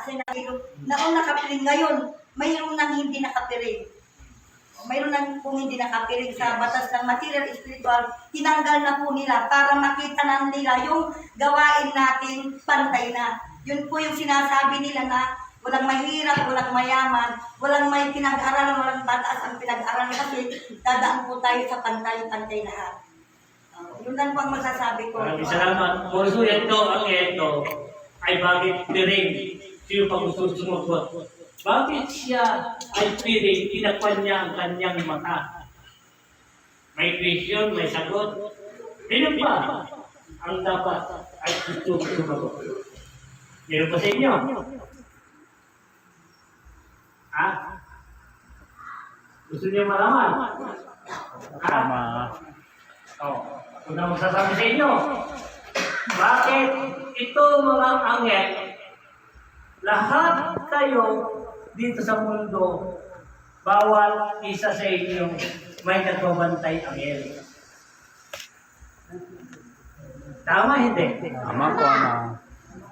kasi naong nakapiling ngayon, mayroon nang hindi nakapiling. Mayroon nang kung hindi nakapiling sa batas ng material spiritual, tinanggal na po nila para makita na nila yung gawain natin pantay na. Yun po yung sinasabi nila na walang mahirap, walang mayaman, walang may pinag-aralan, walang bataas ang pinag-aralan kasi dadaan po tayo sa pantay-pantay lahat. Yun lang po ang masasabi ko. Maraming salamat. Also, ang ito ay bakit piring? Sino pa gusto sumagot? Bakit siya ay piring? Tinakpan niya ang kanyang mata. May question, may sagot. Sino pa ang dapat ay gusto sumagot? Meron pa sa inyo? Ha? Gusto niyo malaman? Tama. Oh, kung na magsasabi sa inyo, bakit ito mga anghel, lahat kayo dito sa mundo, bawal isa sa inyo may nagbabantay anghel. Tama hindi? Tama po, ama.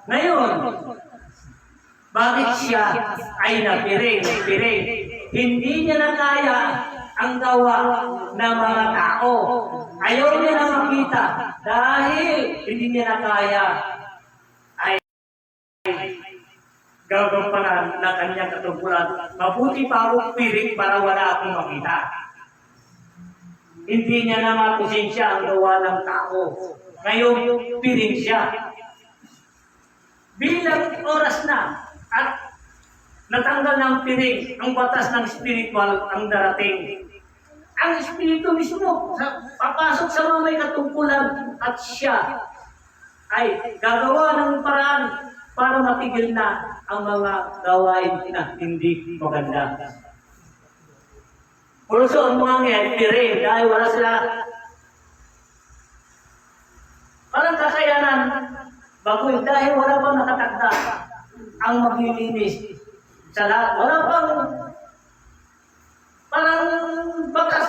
Ngayon, bakit siya ay napiring? Hindi niya na kaya ang gawa ng mga tao. Ayaw niya na makita dahil hindi niya na kaya ay gagampanan na kanyang katungkulan. Mabuti pa akong piring para wala akong makita. Hindi niya na makusensya ang gawa ng tao. Ngayon, piring siya. Bilang oras na at natanggal ng piring, ang batas ng spiritual ang darating. Ang espiritu mismo, papasok sa mga may katungkulan at siya ay gagawa ng paraan para matigil na ang mga gawain na hindi maganda. Also, ang mga ngayon, piring, dahil wala sila parang kakayanan, bagoy, dahil wala pang nakatakda ang maglilinis sa lahat. Wala pang parang bakas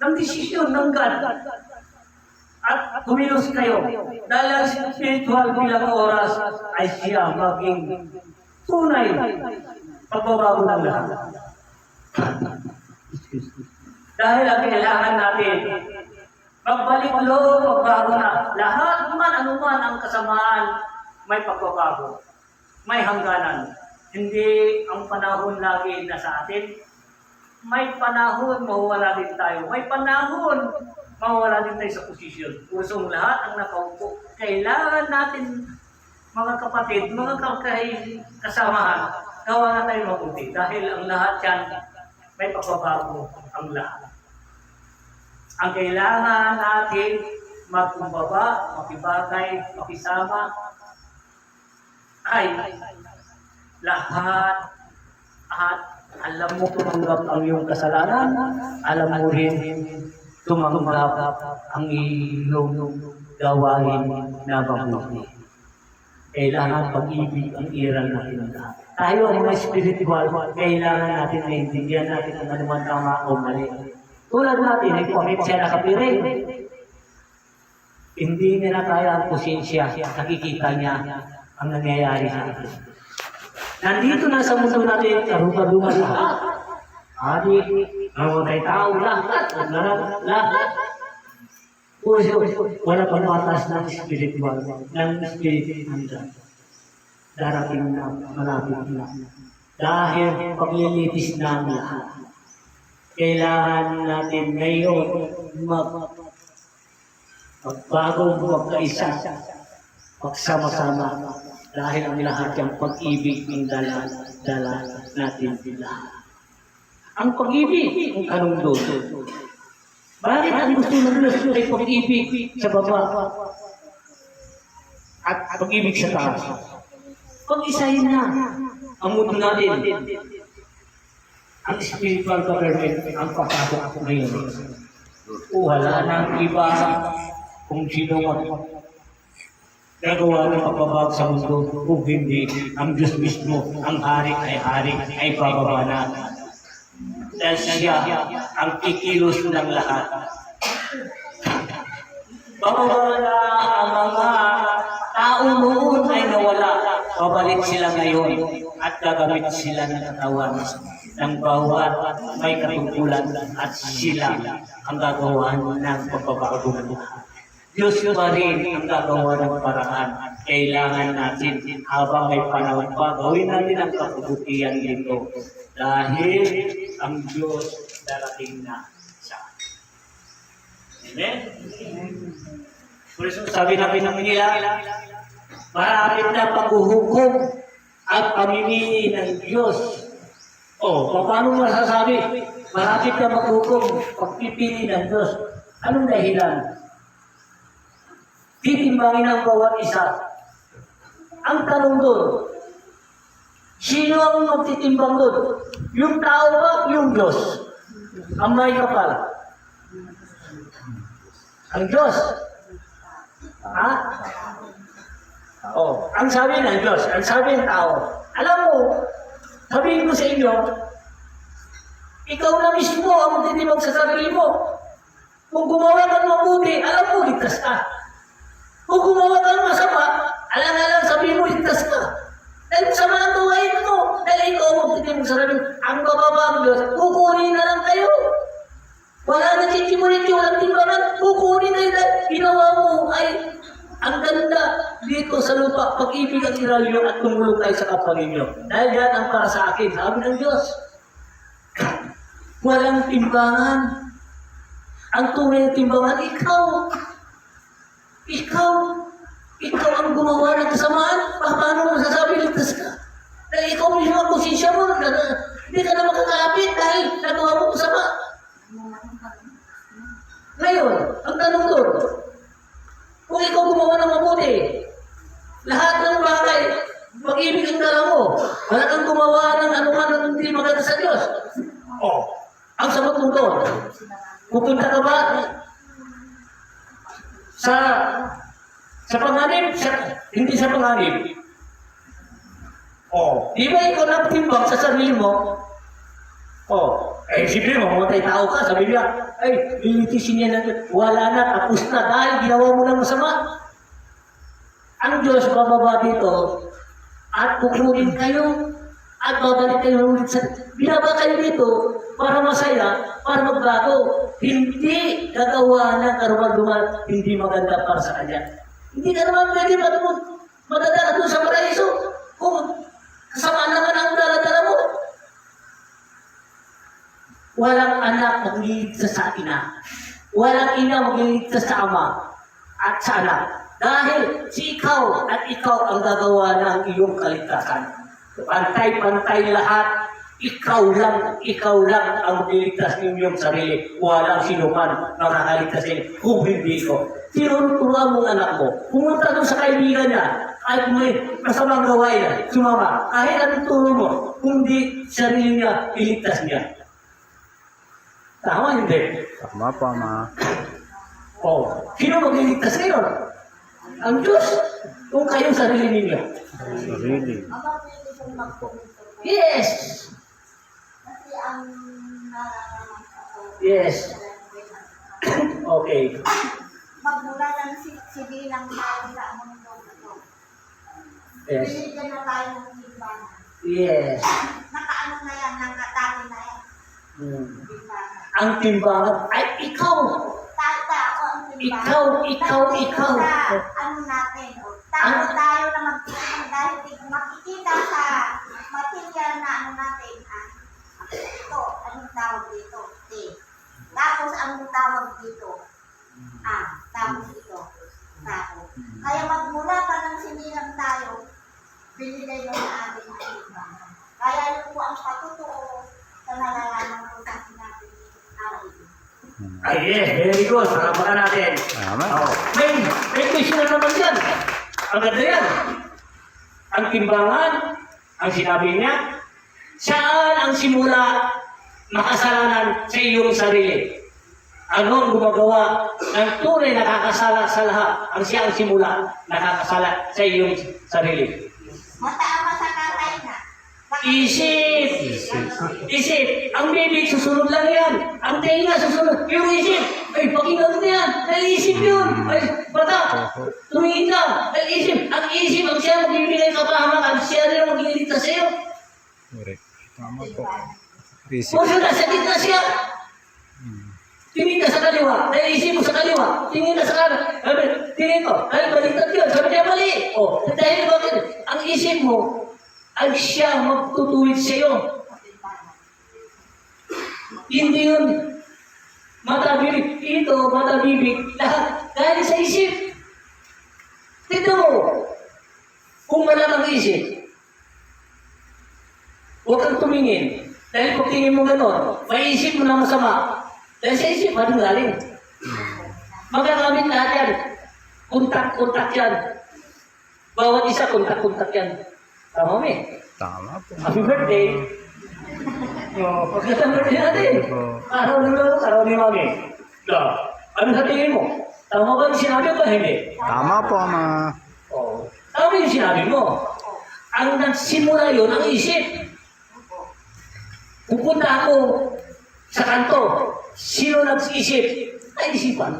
ng desisyon ng God. At kumilos kayo. Dahil ang spiritual bilang oras ay siya maging tunay pagbabago ng lahat. Dahil ang kailangan natin, magbalik loob, magbago na. Lahat man, anuman ang kasamaan, may pagbabago. May hangganan. Hindi ang panahon lagi na sa atin. May panahon, mawawala din tayo. May panahon, mawawala din tayo sa posisyon. Pusong lahat ang nakaupo. Kailangan natin, mga kapatid, mga kasamahan, gawa na tayo mabuti. Dahil ang lahat yan, may pagbabago ang lahat. Ang kailangan natin magkumbaba, makibagay, makisama, ay lahat at alam mo tumanggap ang iyong kasalanan, alam mo rin tumanggap ang iyong gawain na mabuti. Kailangan pag-ibig ang iral na pinuntahan. Tayo ang mga spiritual, kailangan natin naintindihan natin kung ano man tama o mali. Tulad natin, nagpamit siya nakapiring. Hindi niya na kaya ang kusensya, nakikita niya ang nangyayari sa ito. Nandito na sa mundo natin, karuga-duga lahat. Adik, mamatay tao, lahat. Puso, wala pang batas ng spiritual, ng spiritual ng God. Darating na, malapit na. Dahil paglilitis na ang lahat. Kailangan natin ngayon magbago, magkaisa, magsama-sama. Dahil ang lahat yung pag-ibig ng dala natin lahat. Ang pag-ibig, ang anong doon? Bakit ang gusto ng Diyos ay pag-ibig sa baba at pag-ibig sa taas? Pag-isahin na ang mundo natin. Ang spiritual government ang pasasok ngayon. Wala nang iba kung sino gagawa ng pagbabago sa mundo kung hindi ang Diyos mismo, ang hari ay bababa na. Dahil siya ang kikilos ng lahat. Bababa na ang mga tao noon ay nawala, babalik sila ngayon at gagamit sila ng katawan ng bawat may katungkulan at sila ang gagawa ng pagbabago ng lahat. Diyos pa rin ang gagawa ng paraan. Kailangan natin habang may panahon pa, gawin natin ang kabutihan dito. Dahil ang Diyos darating na sa atin. Amen? Por eso sabi namin ng nila, marapit na paghuhukom at pamimili ng Diyos. Paano masasabi? Marapit na maghukom, pagpipili ng Diyos. Anong dahilan? Titimbangin ang bawat isa. Ang tanong doon, sino ang magtitimbang doon? Yung tao ba? Yung Diyos? Ang may kapal? Ang Diyos? Ha? Ang sabi ng Diyos, ang sabi ng tao. Alam mo, sabihin ko sa inyo, ikaw na mismo ang magtitimbang sa sarili mo. Kung gumawa ka ng mabuti, alam mo, ligtas ka. Kung gumawa ka ng masama, alang-alang sabihin mo, ligtas ka. Dahil sama ang gawain mo. Dahil ikaw magtitimbang sa sarili mo. Ang bababa ang Diyos, kukunin na lang kayo. Wala na titimulit yung walang timbangan, kukunin na yun. Ginawa mo ay ang ganda dito sa lupa, pag-ibig ang iralyo at tumulong tayo sa kapwa ninyo. Dahil yan ang para sa akin, sabi ng Diyos. Walang timbangan. Ang tunay na timbangan, ikaw. Ikaw ang gumawa ng kasamaan. Paano mo masasabi ligtas ka? Dahil ikaw mismo ang konsensya mo. Hindi ka na makakapit dahil nagawa mo kasama. Ngayon, ang tanong doon, kung ikaw gumawa ng mabuti, lahat ng bagay, pag-ibig ang dala mo, wala kang gumawa ng anuman na hindi maganda sa Diyos. Ang sagot mo doon, pupunta ka ba sa panganib? Hindi sa panganib. Di ba ikaw nagtimbang sa sarili mo? Siyempre, mamatay tao ka. Sabi niya, lilitisin niya natin. Wala na, tapos na dahil ginawa mo ng masama. Ang Diyos bababa dito at kukunin kayo at babalik kayo ulit sa... Binaba kayo dito para masaya, para magbago. Hindi gagawa ng karumal-dumal, hindi maganda para sa kanya. Hindi ka naman pwede madadala doon sa paraiso kung kasama naman ang daladala mo. Walang anak magliligtas sa ina. Walang ina magliligtas sa ama at sa anak. Dahil si ikaw at ikaw ang gagawa ng iyong kaligtasan. Pantay-pantay lahat. Ikaw lang ang magliligtas ng iyong sarili. Walang sinuman makakaligtas sa inyo kung hindi ikaw. Tinuturuan mong anak mo. Pumunta doon sa kaibigan niya. Kahit may masamang gawain, sumama. Kahit anong turo mo, kung di sarili niya, iligtas niya. Tama, hindi? Tama po, Ma. Sino magliligtas kayo? Ang Diyos. Kung kayong sarili ninyo. Sarili. Yes. Kasi ang nararamdaman ko, Yes. Okay. magmula ng sibilang tayo sa mundo na ito. Yes. Binigyan na tayo ng timbangan. Yes. Nakaano na yan, nakatati na yan. Timbangan. Ang timbangan ay ikaw. Tao ang timbangan. Ikaw. Sa ano natin, tayo na magtimbangan dahil makikita sa material na ano natin, ito, anong tawag dito? Tapos anong tawag dito? Tapos ito, tao. Kaya magmula pa ng sinilang tayo, binigay mo na ating timbangan. Kaya yun po ang patutuo sa nalalaman ko sa sinabi ni Ari. Ay, yes. Very good. Parapakan natin. Tama. May question na naman yan. Ang ganda yan. Ang timbangan, ang sinabi niya, saan ang simula ng kasalanan sa iyong sarili? Ano ang gumagawa ng tunay nakakasala sa lahat? Ang siya ang simula nakakasala sa iyong sarili. Mataama sa tatay na. Isip. Ang bibig susunod lang yan. Ang tenga susunod. Yung isip. Pakinggan mo na yan. Naisip yun. Bata, tumingin ka. Ang isip, ang siya magbibigay kapahamakan, siya rin ang magliligtas sa'yo. Correct. Tama po. Isip. Kung siya nasa gitna siya, tingin ka sa kaliwa, naisip mo sa kaliwa, tingin ka sa kanan. Sabi, tingin ko, ay baliktad yun. Sabi niya, mali. O, dahil bakit? Ang isip mo, ay siya magtutuwid sa'yo. Hindi yun. Mata, bibig. Ito, mata, bibig. Lahat. Dahil sa isip. Tignan mo. Kung wala kang isip, huwag kang tumingin. Dahil pag tingin mo gano'n, may isip mo na masama. Dahil sa isip, anong galing? Magagamit lahat yan. Kontak-kontak yan. Bawat isa, kontak-kontak yan. Tama mo eh. Tama po. Happy birthday. Pagkatang birthday natin. Araw ng lalo, araw ni Mami. Ano sa tingin mo? Tama ba yung sinabi ko? Hindi. Tama po, Ama. Oo. Tama yung sinabi mo. Ang nagsimula yun, ang isip. Pupunta ako sa kanto. Sino nag-isip? Ay, isipan.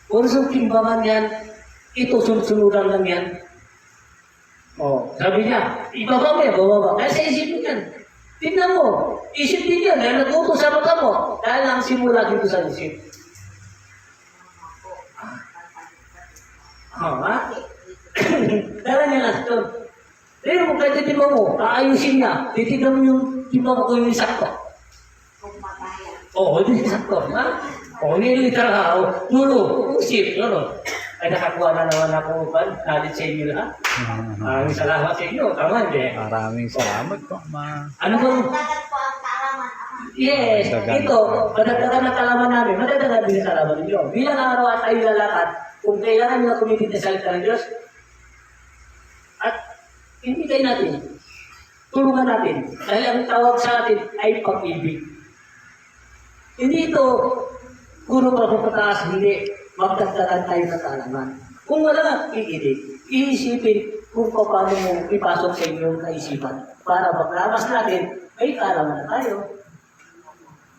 Kung sa timbangan yan, ito sunod-sunudan lang yan. Oh, sabi niya, ibaba mo yan, bababa. Kaya sa isip mo yan. Tignan mo, isip din yan. Dahil nag-utos sa mata mo. Dahil ang simula dito sa isip. Ha? Dala niya lang ito. Pero kung kahit titignan mo, aayusin niya. Titignan mo yung timbang ko yung sakto. Oo, hindi sakto. Ha? Oo, nililiter ka. Nulo, isip, ano? Ay nakakuha na naman ako pa. Nalit sa inyo lahat. Maraming salamat sa inyo. Tama, hindi? Maraming salamat po, Ma. Ano bang... Yes, ito, madagdagan ng kalaman namin, madagdagan din sa kalaman ninyo. Bilang araw at tayo lalakad, kung kailangan nyo na kumipit na salita ng Diyos, at inibigay natin, tulungan natin, dahil ang tawag sa atin ay pag-ibig. Hindi ito, puro pa kung pataas, hindi, magdagdagan tayo ng kalaman. Kung wala nga, iisipin kung paano mo ipasok sa inyong kaisipan para maglabas natin, ay kalaman na tayo.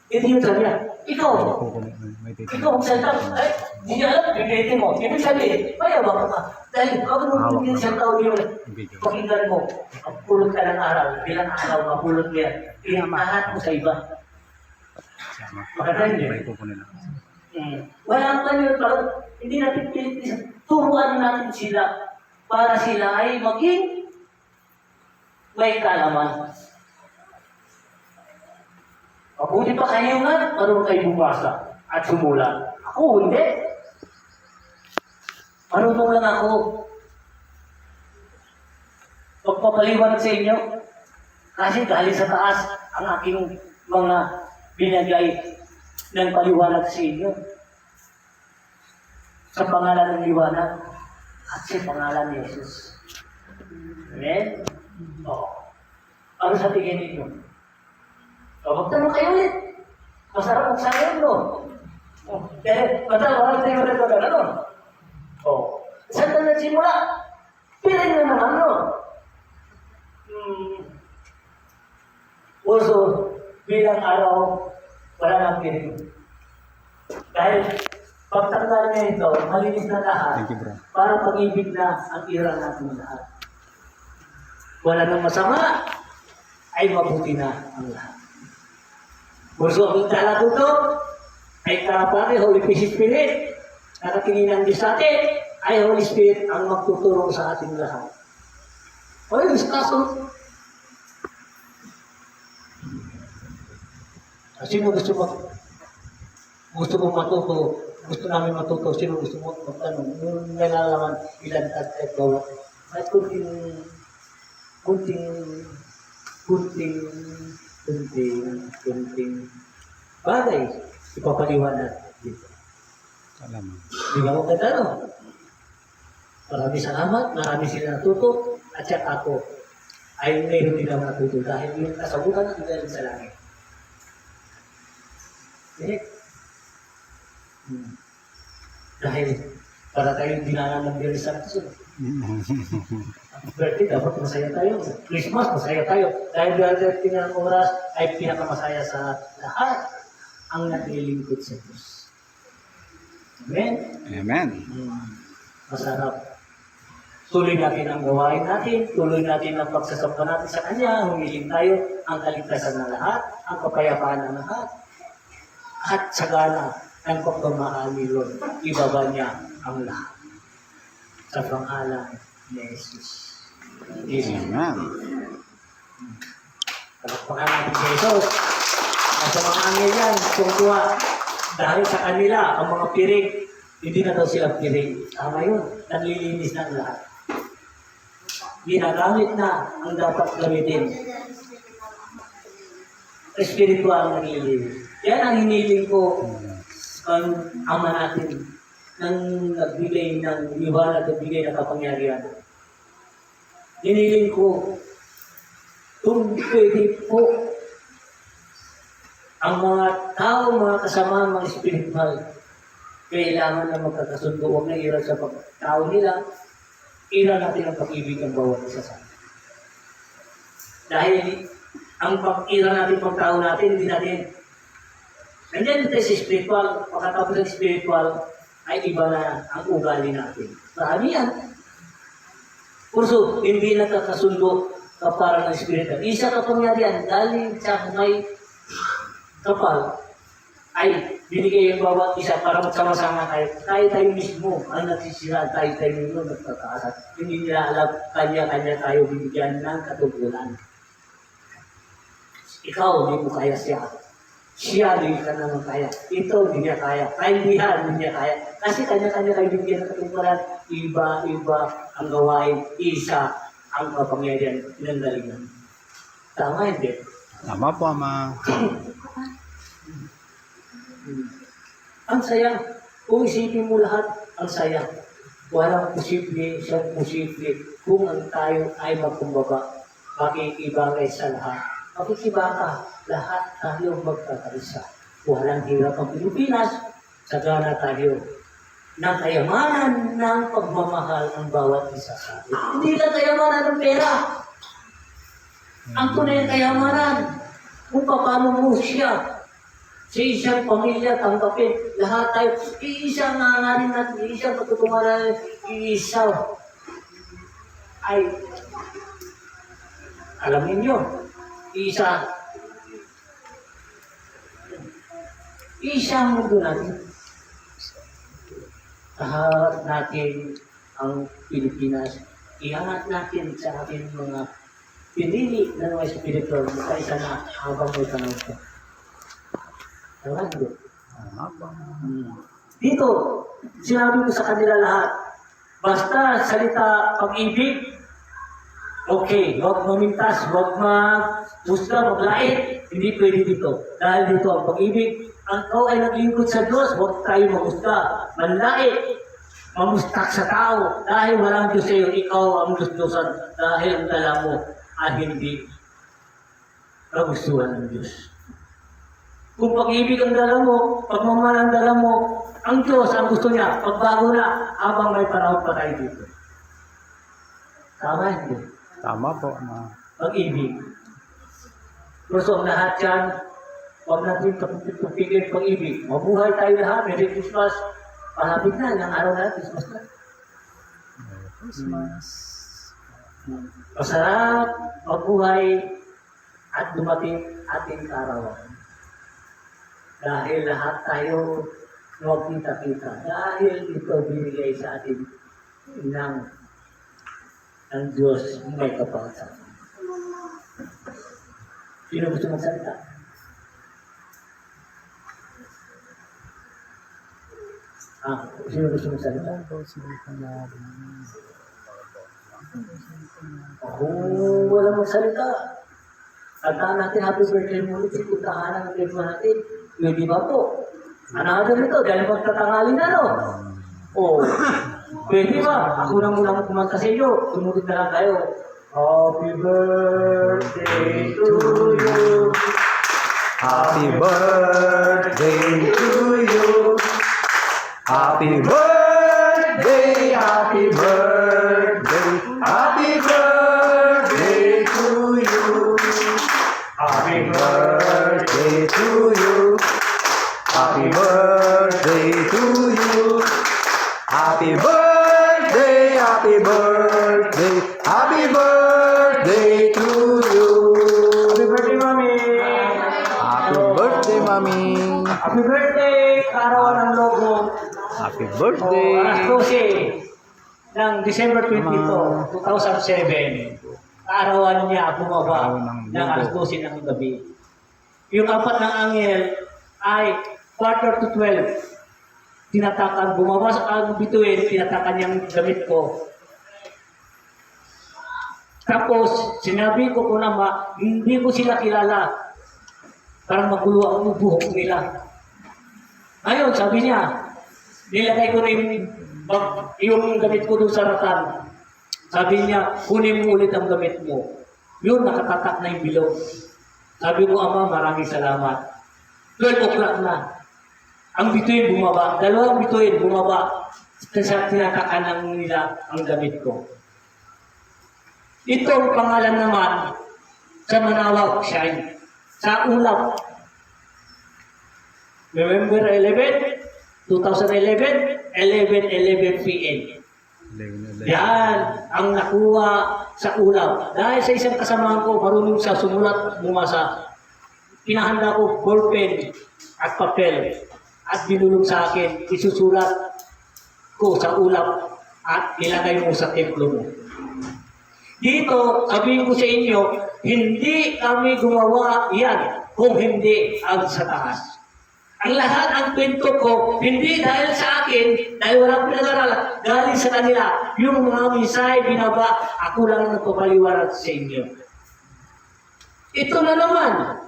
Hindi yung sabi niya, ikaw kung salita, ay, hindi niya alam, bibigyan mo. Ibig sabihin, mayabang ka. Dahil, ako nung bibigyan siyang tao yun, pakinggan mo, pulot ka ng araw, bilang araw, mapulot mo yan, pinamahat mo sa iba. Maganda yun. Wala pa yun, hindi natin pilitin, turuan natin sila para sila ay maging may kalaman. Mabuti pa kayo nga, marunong kayo bumasa at sumulat. Ako, hindi. Marunong lang ako. Pagpapaliwanag sa inyo, kasi galing sa taas ang aking mga binagay ng paliwanag sa inyo. Sa pangalan ng liwanag at sa pangalan ni Jesus. Amen? Oo. Ano sa tingin ninyo? Magtanong kayo ulit. Masarap ang sayon, no? Matanong tayo ulit na gano'n. Saan na nagsimula? Piling na naman, no? Also, bilang araw, wala nang piling. Dahil, pagtanggal niya ito, malinis na lahat. Thank you, bro. Para pag-ibig na ang ira natin lahat. Wala nang masama, ay mabuti na ang lahat. Gusto akong talaga ito, ay karapati, Holy Spirit, nakatingin ng Diyos sa atin, ay Holy Spirit ang magtuturo sa ating lahat. O yun, sa kaso, sino gusto mo matuto, gusto namin matuto, sino gusto mo magtanong, yung nalalaman ilan at bawat. At kunting bagay, ipapaliwanag dito. Salamat. Di ba ako katanong? Maraming salamat, marami sila natuto, at saka ako ay mayroon din ako natuto dahil yung kasagutan ang galing sa langit. Dahil para tayong dinangan ng Diyos sa Kristo. Birthday, dapat masaya tayo. Christmas, masaya tayo. Dahil birthday ng oras ay pinakamasaya sa lahat ang naglilingkod sa Diyos. Amen? Amen. Masarap. Tuloy natin ang gawain natin, tuloy natin ang pagsasamba natin sa Kanya, humiling tayo ang kaligtasan ng lahat, ang kapayapaan ng lahat, at sagana ng pagmamahal ni Lord. Ibaba niya ang lahat. Sa pangalan ni Jesus. Amen. Palakpakan natin si Jesus. At sa mga angel yan, tungkuha. Dahil sa kanila, ang mga piring, hindi na daw sila piring. Tama yun. Naglilinis na ang lahat. Ginagamit na ang dapat gamitin. Espiritual ang naglilinis. Yan ang hiniling ko ang Ama natin nang nagbigay ng liwanag, nagbigay ng kapangyarihan. Hiniling ko kung pwede po ang mga tao, mga kasama, mga spiritual, kailangan na magkakasundo. Huwag na iral sa tao nila. Iral natin ang pag-ibig ng bawat isa sa atin. Dahil ang pag-iral natin pag tao natin, hindi natin. Nandiyan tayo sa spiritual, pagkatapos ng spiritual, ay iba na ang ugali natin. Marami yan. Kurso, hindi nakakasundo kapara ng spiritual. Isa kapangyarihan, galing sa may kapal, ay binigay yung bawat isa para magsama-sama tayo. Tayo mismo ang nagsisira, tayo mismo nagkakaasat. Hindi nila alam, kanya-kanya tayo bibigyan ng katugulan. Ikaw, hindi mo kaya siya. Siya, hindi ka naman kaya. Ito, hindi niya kaya. Kaindihan, hindi niya kaya. Kasi kanya-kanya kayo bibigyan ng katugulan. Iba-iba ang gawain. Isa ang kapangyarihan ng galingan. Tama, hindi? Tama po, Ama. Ang saya. Kung isipin mo lahat, ang saya. Walang posible, siyang posible. Kung ang tayo ay magkumbaba, makikibangay sa lahat. Makikibaka, lahat tayo magkakarisa. Walang hirap ang Pilipinas, sagana tayo ng kayamanan ng pagmamahal ng bawat isa sa atin. Hindi lang kayamanan ng pera. Ang tunay na kayamanan, kung paano mo siya sa isang pamilya, tanggapin, lahat tayo, iisang nanganin natin, iisang patutungan natin, iisa ay, alam ninyo, isang mundo natin. Kaharap natin ang Pilipinas, iangat natin sa ating mga pinili na mga espiritual, isa na habang may tanong ko. Tama po. Dito, sinabi ko sa kanila lahat, basta salita pag-ibig, okay, huwag mamintas, huwag magmusga, maglait, hindi pwede dito. Dahil dito ang pag-ibig, ang ikaw ay naglingkod sa Diyos, huwag tayo magmusga, manlait, mamustak sa tao, dahil walang Diyos sa iyo, ikaw ang Diyos-Diyosan, dahil ang dala mo ay hindi kagustuhan ng Diyos. Kung pag-ibig ang dala mo, pagmamahal ang dala mo, ang Diyos ang gusto niya, pagbago na, habang may panahon pa tayo dito. Tama hindi? Tama po, Ama. Pag-ibig. Gusto ang lahat yan, huwag natin kapipigil pag-ibig. Mabuhay tayo lahat, Merry Christmas. Palapit na, ng araw na, Christmas na. Merry Christmas. Masarap, mabuhay, at dumating ating karawan. Dahil lahat tayo magkita-kita. Dahil ito binigay sa atin ng Diyos may kapakasan. Sino gusto magsalita? Sino gusto magsalita? Kung walang magsalita, tandaan natin happy birthday mo ulit, puntahan ang birthday natin. Pwede ba po? Ano nito? Dahil magtatangali na, no? O, pwede ba? Ako na muna kumanta sa inyo. Tumulit na lang kayo. Happy birthday to you. Happy birthday to you. Happy birthday, happy birthday, happy birthday to you. Happy birthday to you. Happy birthday to you. birthday to you. Happy birthday, Mami! Happy birthday, Mami. Happy birthday! Kaarawan ng logo. Happy Alas birthday. 12 ng December 22, 2007. Kaarawan niya bumaba Arawan ng ng alas 12 ng gabi. Yung apat ng angel ay quarter to 12. Tinatakan, bumaba sa bituin, tinatakan niyang damit ko. Tapos, sinabi ko po naman, hindi ko sila kilala. Parang magulo ang buhok nila. Ngayon, sabi niya, nilagay ko na yung gamit ko doon sa ratan. Sabi niya, kunin mo ulit ang gamit mo. Yun, nakatatak na yung bilog. Sabi ko, Ama, maraming salamat. 12 o'clock na. Ang bituin bumaba. Dalawang bituin bumaba. Sa tinatakan lang nila ang gamit ko. Ito ang pangalan naman sa Manawag Shine. Sa ulap. November 11, 2011, 11:11 p.m. Yan ang nakuha sa ulap. Dahil sa isang kasamahan ko, marunong siya sumulat, bumasa. Pinahanda ko ballpen at papel at binulong sa akin, isusulat ko sa ulap at ilagay mo sa templo mo. Dito, sabihin ko sa inyo, hindi kami gumawa yan kung hindi ang sa taas. Ang lahat ang kwento ko, hindi dahil sa akin, dahil wala akong nag-aral, galing sa kanila. Yung mga misay, binaba, ako lang nagpapaliwanag sa inyo. Ito na naman,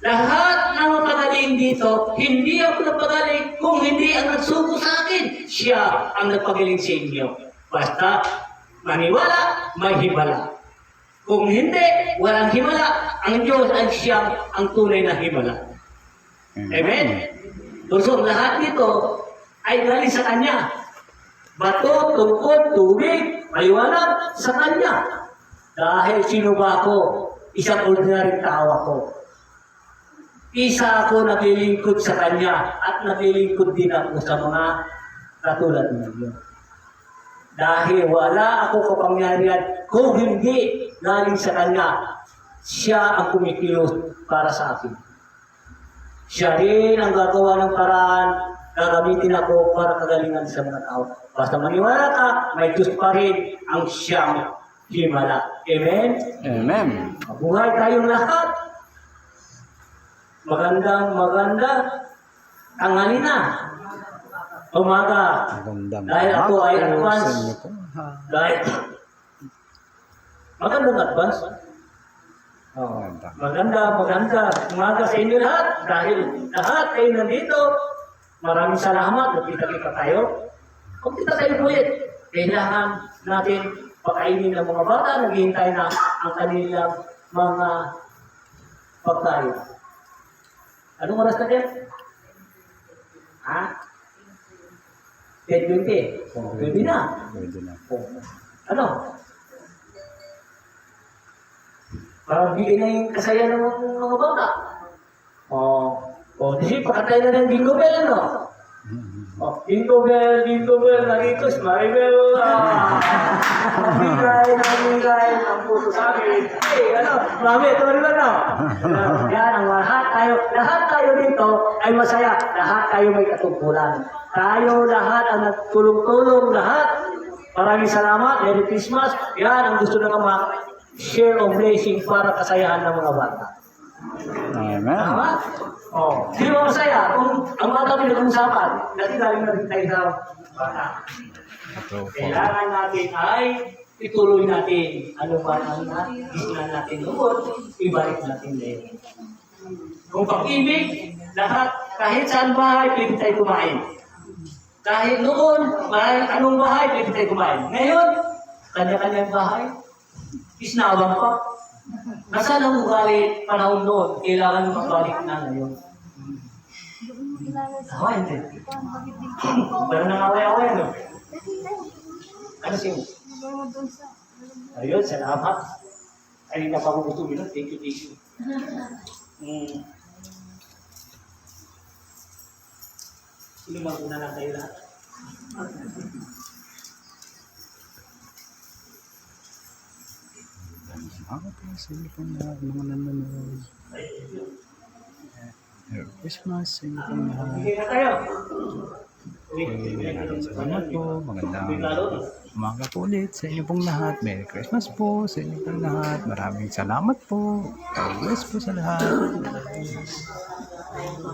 lahat ng magaling dito, hindi ako nagpagaling kung hindi ang nagsuko sa akin. Siya ang nagpagaling sa inyo. Basta, maniwala, may himala. Kung hindi, walang himala. Ang Diyos ay siyang ang tunay na himala. Amen? So, lahat nito ay galing sa Kanya. Bato, tungkod, tubig, maliwanag sa Kanya. Dahil sino ba ako? Isang ordinary tao ako. Isa ako naglilingkod sa Kanya at naglilingkod din ako sa mga katulad ninyo. Dahil wala ako kapangyarihan kung hindi galing sa Kanya. Siya ang kumikilos para sa akin. Siya rin ang gagawa ng paraan, gagamitin ako para kagalingan sa mga tao. Basta maniwala ka, may Diyos pa rin ang siyang himala. Amen? Amen. Mabuhay tayong lahat. Magandang tanghali na. Umaga. Magandang Dahil ako ay umaga po advance. sa inyo po. Dahil magandang advance. Maganda. Maganda umaga sa inyo lahat. Dahil lahat kayo nandito, maraming salamat. Nagkita-kita tayo. Kung kita tayo ulit, kailangan natin pakainin ng mga bata. Naghihintay na ang kanilang mga pagkain. Anong oras na din? Ha? 10:20. Pwede na. Pwede na. Ano? Para bigyan na yung kasaya ng mga bata. Di pakatay na ng Jingle Bell, ano? Jingle Bell, narito, Maribel. Namigay ang puso sa amin. Mami, ito rin ba, no? Yan, ang lahat tayo dito ay masaya. Lahat tayo may katungkulan. Tayo lahat ang nagtulong-tulong, lahat. Maraming salamat, Merry Christmas. Yan, ang gusto na Ama. Share of blessing para kasayahan ng mga bata. Amen. Tama? Sino masaya? Kung ang bata pinag-uusapan, dati galing na rin tayo sa bata. Kailangan natin ay ituloy natin. Ano ba ang isnan natin noon, ibalik natin din. Kung pag-ibig, lahat, kahit saan bahay, pwede tayo kumain. Kahit noon, anong bahay, pwede tayo kumain. Ngayon, kanya-kanyang bahay, isnawang pa. Nasaan ang ugali panahon noon? Kailangan magbalik na ngayon. Away, hindi. Pero nangaway-away, no? Ano siya? Ayun, salamat. Ay, hindi na pa ako gusto minun. Thank you. Inuman ko na lang kayo lahat. Umaga po sa inyo pong lahat, mga nanonood. Merry Christmas sa inyo pong lahat. Hindi na tayo. Maraming salamat po. Magandang umaga po ulit sa inyo pong lahat. Merry Christmas po sa inyo pong lahat. Maraming salamat po. God bless po sa lahat.